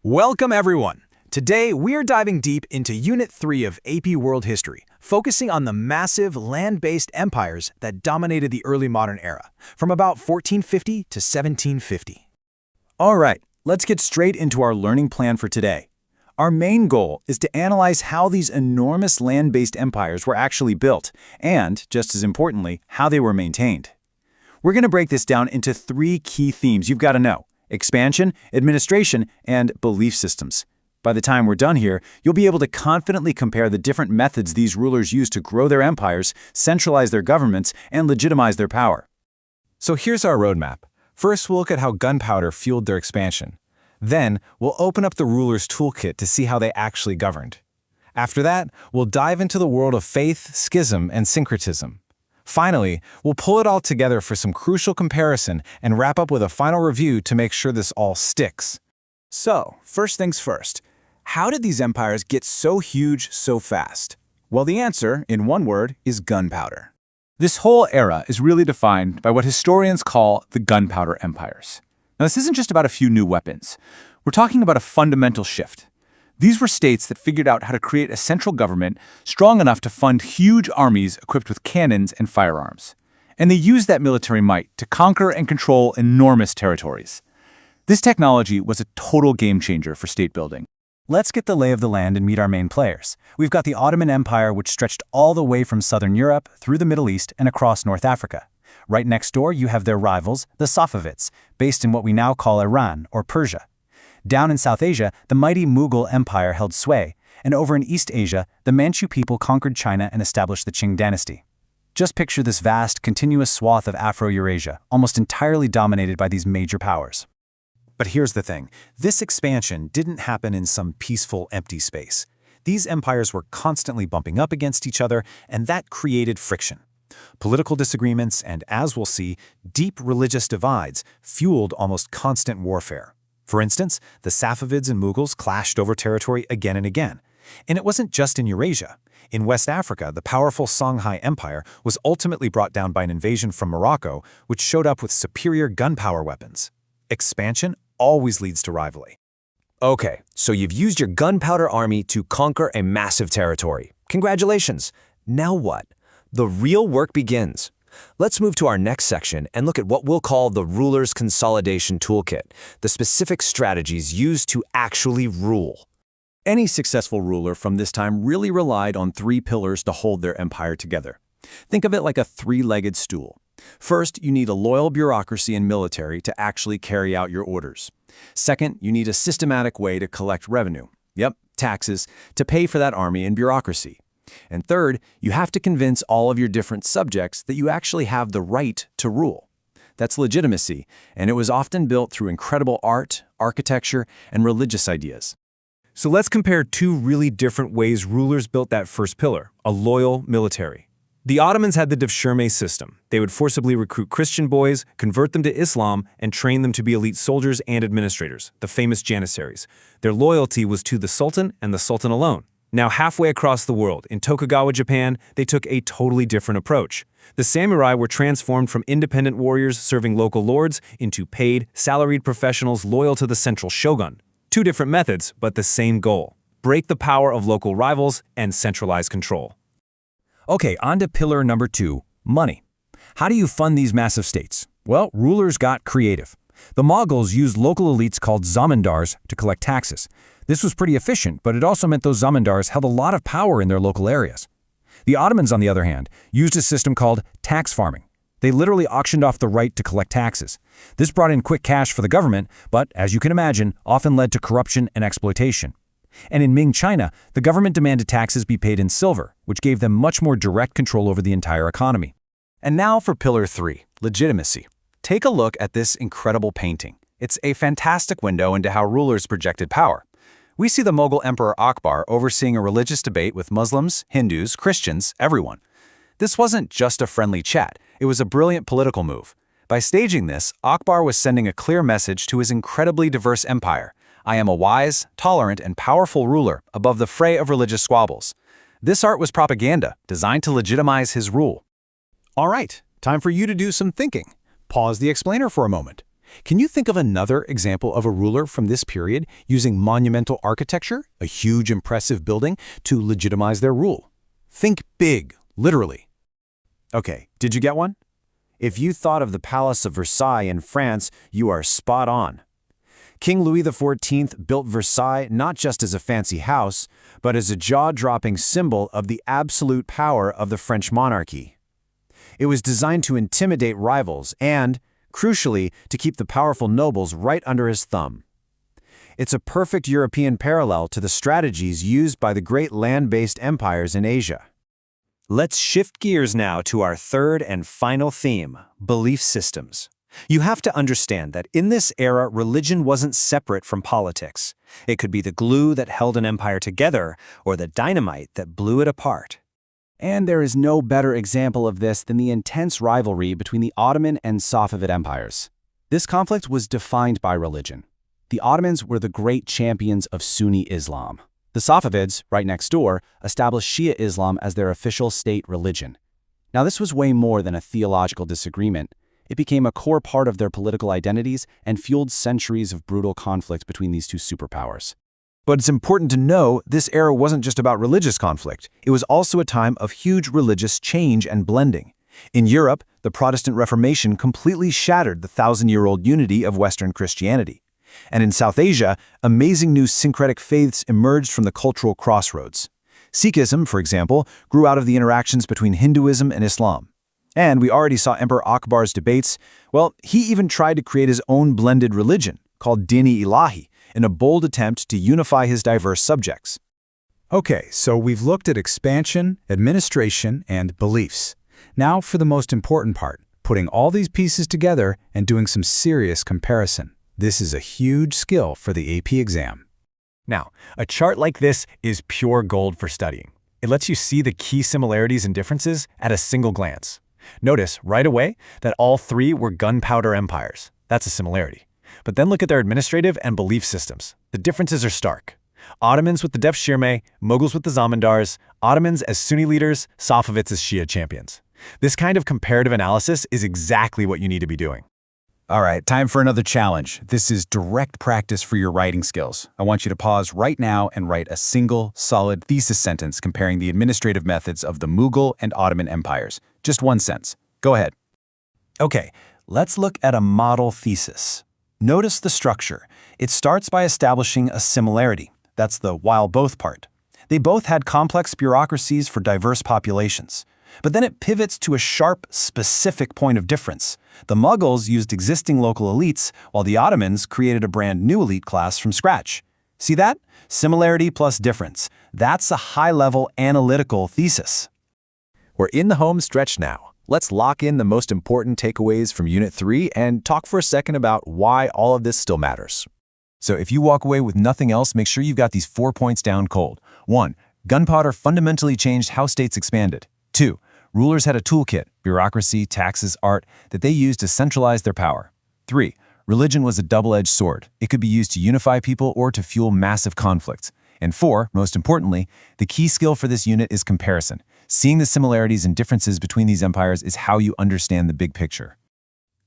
Welcome everyone! Today we are diving deep into Unit 3 of AP World History, focusing on the massive land-based empires that dominated the early modern era, from about 1450 to 1750. All right, let's get straight into our learning plan for today. Our main goal is to analyze how these enormous land-based empires were actually built, and, just as importantly, how they were maintained. We're going to break this down into three key themes you've got to know: expansion, administration, and belief systems. By the time we're done here, you'll be able to confidently compare the different methods these rulers used to grow their empires, centralize their governments, and legitimize their power. So here's our roadmap. First, we'll look at how gunpowder fueled their expansion. Then, we'll open up the ruler's toolkit to see how they actually governed. After that, we'll dive into the world of faith, schism, and syncretism. Finally, we'll pull it all together for some crucial comparison and wrap up with a final review to make sure this all sticks. So, first things first, how did these empires get so huge so fast? Well, the answer, in one word, is gunpowder. This whole era is really defined by what historians call the gunpowder empires. Now, this isn't just about a few new weapons. We're talking about a fundamental shift. These were states that figured out how to create a central government strong enough to fund huge armies equipped with cannons and firearms. And they used that military might to conquer and control enormous territories. This technology was a total game changer for state building. Let's get the lay of the land and meet our main players. We've got the Ottoman Empire, which stretched all the way from southern Europe, through the Middle East, and across North Africa. Right next door, you have their rivals, the Safavids, based in what we now call Iran or Persia. Down in South Asia, the mighty Mughal Empire held sway, and over in East Asia, the Manchu people conquered China and established the Qing dynasty. Just picture this vast, continuous swath of Afro-Eurasia, almost entirely dominated by these major powers. But here's the thing, this expansion didn't happen in some peaceful, empty space. These empires were constantly bumping up against each other, and that created friction. Political disagreements and, as we'll see, deep religious divides fueled almost constant warfare. For instance, the Safavids and Mughals clashed over territory again and again. And it wasn't just in Eurasia. In West Africa, the powerful Songhai Empire was ultimately brought down by an invasion from Morocco, which showed up with superior gunpowder weapons. Expansion always leads to rivalry. Okay, so you've used your gunpowder army to conquer a massive territory. Congratulations! Now what? The real work begins. Let's move to our next section and look at what we'll call the ruler's consolidation toolkit, the specific strategies used to actually rule. Any successful ruler from this time really relied on three pillars to hold their empire together. Think of it like a three-legged stool. First, you need a loyal bureaucracy and military to actually carry out your orders. Second, you need a systematic way to collect revenue. Yep, taxes, to pay for that army and bureaucracy. And third, you have to convince all of your different subjects that you actually have the right to rule. That's legitimacy, and it was often built through incredible art, architecture, and religious ideas. So let's compare two really different ways rulers built that first pillar, a loyal military. The Ottomans had the devshirme system. They would forcibly recruit Christian boys, convert them to Islam, and train them to be elite soldiers and administrators, the famous janissaries. Their loyalty was to the Sultan and the Sultan alone. Now halfway across the world, in Tokugawa, Japan, they took a totally different approach. The samurai were transformed from independent warriors serving local lords into paid, salaried professionals loyal to the central shogun. Two different methods, but the same goal: break the power of local rivals and centralize control. Okay, on to pillar number 2, money. How do you fund these massive states? Well, rulers got creative. The Mongols used local elites called zamindars to collect taxes. This was pretty efficient, but it also meant those zamindars held a lot of power in their local areas. The Ottomans, on the other hand, used a system called tax farming. They literally auctioned off the right to collect taxes. This brought in quick cash for the government, but, as you can imagine, often led to corruption and exploitation. And in Ming China, the government demanded taxes be paid in silver, which gave them much more direct control over the entire economy. And now for pillar 3, legitimacy. Take a look at this incredible painting. It's a fantastic window into how rulers projected power. We see the Mughal Emperor Akbar overseeing a religious debate with Muslims, Hindus, Christians, everyone. This wasn't just a friendly chat, it was a brilliant political move. By staging this, Akbar was sending a clear message to his incredibly diverse empire. I am a wise, tolerant, and powerful ruler above the fray of religious squabbles. This art was propaganda, designed to legitimize his rule. All right, time for you to do some thinking. Pause the explainer for a moment. Can you think of another example of a ruler from this period using monumental architecture, a huge impressive building, to legitimize their rule? Think big, literally. Okay, did you get one? If you thought of the Palace of Versailles in France, you are spot on. King Louis XIV built Versailles not just as a fancy house, but as a jaw-dropping symbol of the absolute power of the French monarchy. It was designed to intimidate rivals and, crucially, to keep the powerful nobles right under his thumb. It's a perfect European parallel to the strategies used by the great land-based empires in Asia. Let's shift gears now to our third and final theme, belief systems. You have to understand that in this era, religion wasn't separate from politics. It could be the glue that held an empire together or the dynamite that blew it apart. And there is no better example of this than the intense rivalry between the Ottoman and Safavid empires. This conflict was defined by religion. The Ottomans were the great champions of Sunni Islam. The Safavids, right next door, established Shia Islam as their official state religion. Now, this was way more than a theological disagreement. It became a core part of their political identities and fueled centuries of brutal conflict between these two superpowers. But it's important to know this era wasn't just about religious conflict. It was also a time of huge religious change and blending. In Europe, the Protestant Reformation completely shattered the thousand-year-old unity of Western Christianity. And in South Asia, amazing new syncretic faiths emerged from the cultural crossroads. Sikhism, for example, grew out of the interactions between Hinduism and Islam. And we already saw Emperor Akbar's debates. Well, he even tried to create his own blended religion, called Din-i-Ilahi, in a bold attempt to unify his diverse subjects. Okay, so we've looked at expansion, administration, and beliefs. Now for the most important part, putting all these pieces together and doing some serious comparison. This is a huge skill for the AP exam. Now, a chart like this is pure gold for studying. It lets you see the key similarities and differences at a single glance. Notice right away that all three were gunpowder empires. That's a similarity. But then look at their administrative and belief systems. The differences are stark. Ottomans with the Devshirme, Mughals with the Zamindars, Ottomans as Sunni leaders, Safavids as Shia champions. This kind of comparative analysis is exactly what you need to be doing. All right, time for another challenge. This is direct practice for your writing skills. I want you to pause right now and write a single, solid thesis sentence comparing the administrative methods of the Mughal and Ottoman empires. Just one sentence. Go ahead. Okay, let's look at a model thesis. Notice the structure. It starts by establishing a similarity. That's the while both part. They both had complex bureaucracies for diverse populations. But then it pivots to a sharp, specific point of difference. The Mughals used existing local elites, while the Ottomans created a brand new elite class from scratch. See that? Similarity plus difference. That's a high-level analytical thesis. We're in the home stretch now. Let's lock in the most important takeaways from Unit 3 and talk for a second about why all of this still matters. So if you walk away with nothing else, make sure you've got these 4 points down cold. 1. Gunpowder fundamentally changed how states expanded. 2. Rulers had a toolkit, bureaucracy, taxes, art, that they used to centralize their power. 3. Religion was a double-edged sword. It could be used to unify people or to fuel massive conflicts. And 4, most importantly, the key skill for this unit is comparison. Seeing the similarities and differences between these empires is how you understand the big picture.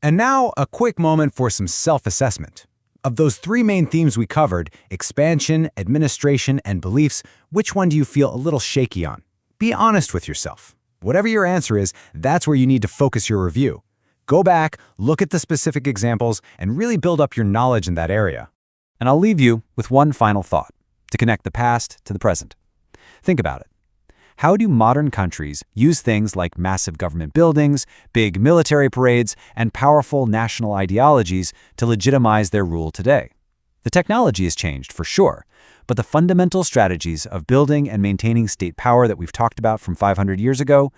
And now, a quick moment for some self-assessment. Of those 3 main themes we covered, expansion, administration, and beliefs, which one do you feel a little shaky on? Be honest with yourself. Whatever your answer is, that's where you need to focus your review. Go back, look at the specific examples, and really build up your knowledge in that area. And I'll leave you with one final thought, to connect the past to the present. Think about it. How do modern countries use things like massive government buildings, big military parades, and powerful national ideologies to legitimize their rule today? The technology has changed, for sure, but the fundamental strategies of building and maintaining state power that we've talked about from 500 years ago,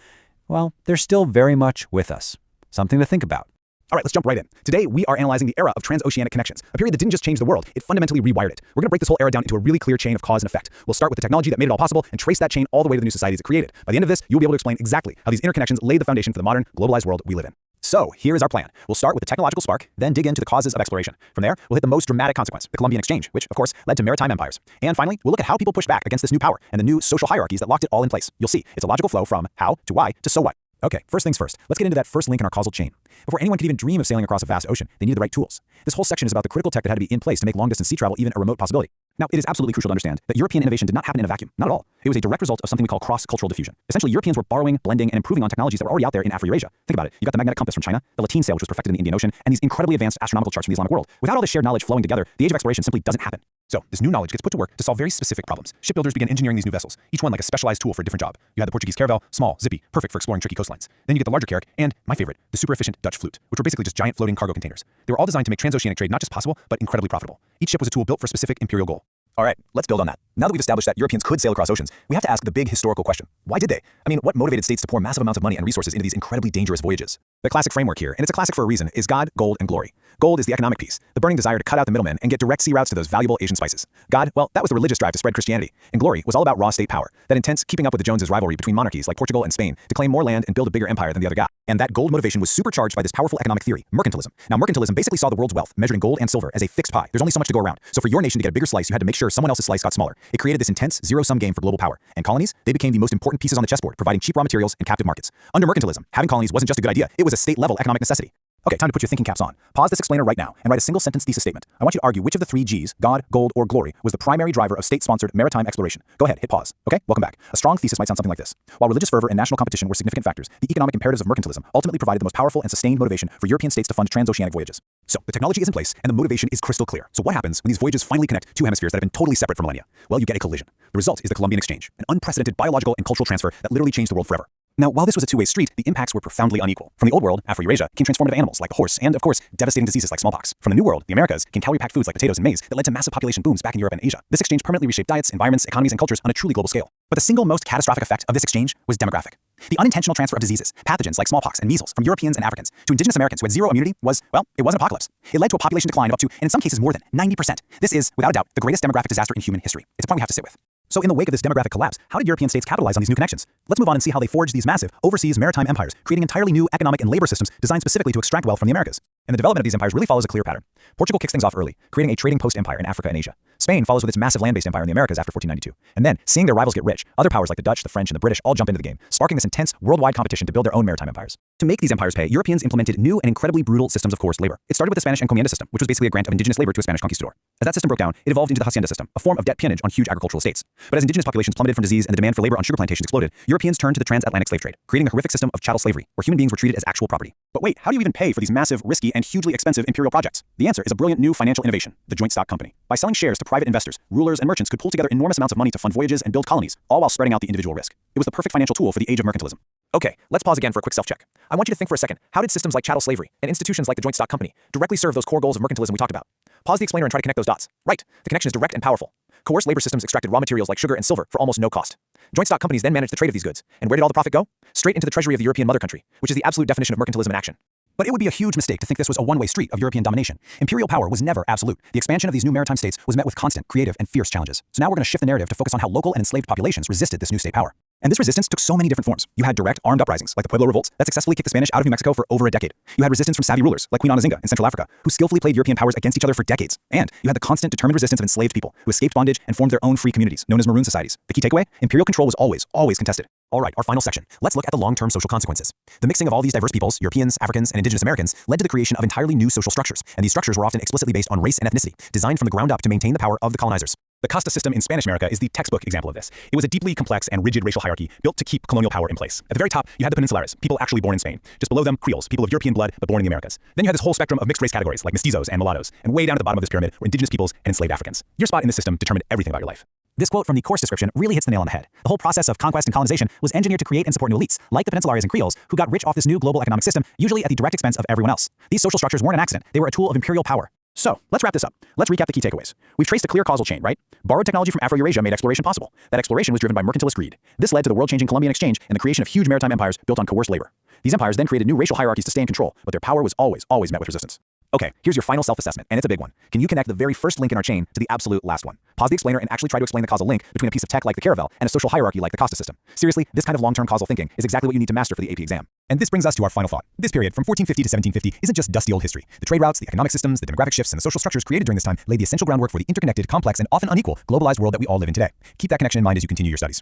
well, they're still very much with us. Something to think about. All right, let's jump right in. Today, we are analyzing the era of transoceanic connections, a period that didn't just change the world, it fundamentally rewired it. We're going to break this whole era down into a really clear chain of cause and effect. We'll start with the technology that made it all possible and trace that chain all the way to the new societies it created. By the end of this, you'll be able to explain exactly how these interconnections laid the foundation for the modern, globalized world we live in. So, here is our plan. We'll start with the technological spark, then dig into the causes of exploration. From there, we'll hit the most dramatic consequence, the Columbian Exchange, which, of course, led to maritime empires. And finally, we'll look at how people pushed back against this new power and the new social hierarchies that locked it all in place. You'll see, it's a logical flow from how to why to so what. Okay, first things first. Let's get into that first link in our causal chain. Before anyone could even dream of sailing across a vast ocean, they needed the right tools. This whole section is about the critical tech that had to be in place to make long-distance sea travel even a remote possibility. Now, it is absolutely crucial to understand that European innovation did not happen in a vacuum. Not at all. It was a direct result of something we call cross-cultural diffusion. Essentially, Europeans were borrowing, blending, and improving on technologies that were already out there in Afro-Eurasia. Think about it. You got the magnetic compass from China, the Latin sail, which was perfected in the Indian Ocean, and these incredibly advanced astronomical charts from the Islamic world. Without all this shared knowledge flowing together, the age of exploration simply doesn't happen. So, this new knowledge gets put to work to solve very specific problems. Shipbuilders began engineering these new vessels, each one like a specialized tool for a different job. You had the Portuguese caravel, small, zippy, perfect for exploring tricky coastlines. Then you get the larger carrack, and, my favorite, the super efficient Dutch flute, which were basically just giant floating cargo containers. They were all designed to make transoceanic trade not just possible, but incredibly profitable. Each ship was a tool built for a specific imperial goal. All right, let's build on that. Now that we've established that Europeans could sail across oceans, we have to ask the big historical question. Why did they? I mean, what motivated states to pour massive amounts of money and resources into these incredibly dangerous voyages? The classic framework here, and it's a classic for a reason, is God, gold, and glory. Gold is the economic piece, the burning desire to cut out the middlemen and get direct sea routes to those valuable Asian spices. God, well, that was the religious drive to spread Christianity. And glory was all about raw state power, that intense keeping up with the Joneses rivalry between monarchies like Portugal and Spain to claim more land and build a bigger empire than the other guy. And that gold motivation was supercharged by this powerful economic theory, mercantilism. Now, mercantilism basically saw the world's wealth, measuring gold and silver as a fixed pie. There's only so much to go around. So for your nation to get a bigger slice, you had to make sure someone else's slice got smaller. It created this intense zero-sum game for global power. And colonies, they became the most important pieces on the chessboard, providing cheap raw materials and captive markets. Under mercantilism, having colonies wasn't just a good idea, it was a state-level economic necessity. Okay, time to put your thinking caps on. Pause this explainer right now and write a single-sentence thesis statement. I want you to argue which of the three Gs, God, gold, or glory, was the primary driver of state-sponsored maritime exploration. Go ahead, hit pause. Okay, welcome back. A strong thesis might sound something like this. While religious fervor and national competition were significant factors, the economic imperatives of mercantilism ultimately provided the most powerful and sustained motivation for European states to fund transoceanic voyages. So, the technology is in place, and the motivation is crystal clear. So what happens when these voyages finally connect two hemispheres that have been totally separate for millennia? Well, you get a collision. The result is the Columbian Exchange, an unprecedented biological and cultural transfer that literally changed the world forever. Now, while this was a two-way street, the impacts were profoundly unequal. From the old world, Afro-Eurasia, came transformative animals like a horse and, of course, devastating diseases like smallpox. From the new world, the Americas, came calorie-packed foods like potatoes and maize that led to massive population booms back in Europe and Asia. This exchange permanently reshaped diets, environments, economies, and cultures on a truly global scale. But the single most catastrophic effect of this exchange was demographic. The unintentional transfer of diseases, pathogens like smallpox and measles from Europeans and Africans to indigenous Americans who had zero immunity was, well, it was an apocalypse. It led to a population decline of up to, and in some cases more than, 90%. This is, without a doubt, the greatest demographic disaster in human history. It's a point we have to sit with. So in the wake of this demographic collapse, how did European states capitalize on these new connections? Let's move on and see how they forged these massive, overseas maritime empires, creating entirely new economic and labor systems designed specifically to extract wealth from the Americas. And the development of these empires really follows a clear pattern. Portugal kicks things off early, creating a trading post empire in Africa and Asia. Spain follows with its massive land-based empire in the Americas after 1492. And then, seeing their rivals get rich, other powers like the Dutch, the French, and the British all jump into the game, sparking this intense worldwide competition to build their own maritime empires. To make these empires pay, Europeans implemented new and incredibly brutal systems of coerced labor. It started with the Spanish encomienda system, which was basically a grant of indigenous labor to a Spanish conquistador. As that system broke down, it evolved into the hacienda system, a form of debt peonage on huge agricultural estates. But as indigenous populations plummeted from disease and the demand for labor on sugar plantations exploded, Europeans turned to the transatlantic slave trade, creating a horrific system of chattel slavery, where human beings were treated as actual property. But wait, how do you even pay for these massive, risky, and hugely expensive imperial projects? The answer is a brilliant new financial innovation, the joint stock company. By selling shares to private investors, rulers and merchants could pull together enormous amounts of money to fund voyages and build colonies, all while spreading out the individual risk. It was the perfect financial tool for the age of mercantilism. Okay, let's pause again for a quick self-check. I want you to think for a second, how did systems like chattel slavery and institutions like the joint stock company directly serve those core goals of mercantilism we talked about? Pause the explainer and try to connect those dots. Right, the connection is direct and powerful. Coerced labor systems extracted raw materials like sugar and silver for almost no cost. Joint stock companies then managed the trade of these goods. And where did all the profit go? Straight into the treasury of the European mother country, which is the absolute definition of mercantilism in action. But it would be a huge mistake to think this was a one-way street of European domination. Imperial power was never absolute. The expansion of these new maritime states was met with constant, creative, and fierce challenges. So now we're going to shift the narrative to focus on how local and enslaved populations resisted this new state power. And this resistance took so many different forms. You had direct armed uprisings, like the Pueblo revolts, that successfully kicked the Spanish out of New Mexico for over a decade. You had resistance from savvy rulers, like Queen Anazinga in Central Africa, who skillfully played European powers against each other for decades. And you had the constant, determined resistance of enslaved people, who escaped bondage and formed their own free communities, known as maroon societies. The key takeaway? Imperial control was always contested. All right, our final section. Let's look at the long-term social consequences. The mixing of all these diverse peoples, Europeans, Africans, and indigenous Americans, led to the creation of entirely new social structures. And these structures were often explicitly based on race and ethnicity, designed from the ground up to maintain the power of the colonizers. The casta system in Spanish America is the textbook example of this. It was a deeply complex and rigid racial hierarchy built to keep colonial power in place. At the very top, you had the peninsulares, people actually born in Spain. Just below them, Creoles, people of European blood but born in the Americas. Then you had this whole spectrum of mixed race categories like mestizos and mulattoes. And way down at the bottom of this pyramid were indigenous peoples and enslaved Africans. Your spot in this system determined everything about your life. This quote from the course description really hits the nail on the head. The whole process of conquest and colonization was engineered to create and support new elites, like the peninsulares and Creoles, who got rich off this new global economic system, usually at the direct expense of everyone else. These social structures weren't an accident. They were a tool of imperial power. So, let's wrap this up. Let's recap the key takeaways. We've traced a clear causal chain, right? Borrowed technology from Afro-Eurasia made exploration possible. That exploration was driven by mercantilist greed. This led to the world-changing Columbian Exchange and the creation of huge maritime empires built on coerced labor. These empires then created new racial hierarchies to stay in control, but their power was always met with resistance. Okay, here's your final self-assessment, and it's a big one. Can you connect the very first link in our chain to the absolute last one? Pause the explainer and actually try to explain the causal link between a piece of tech like the caravel and a social hierarchy like the casta system. Seriously, this kind of long-term causal thinking is exactly what you need to master for the AP exam. And this brings us to our final thought. This period, from 1450 to 1750, isn't just dusty old history. The trade routes, the economic systems, the demographic shifts, and the social structures created during this time laid the essential groundwork for the interconnected, complex, and often unequal globalized world that we all live in today. Keep that connection in mind as you continue your studies.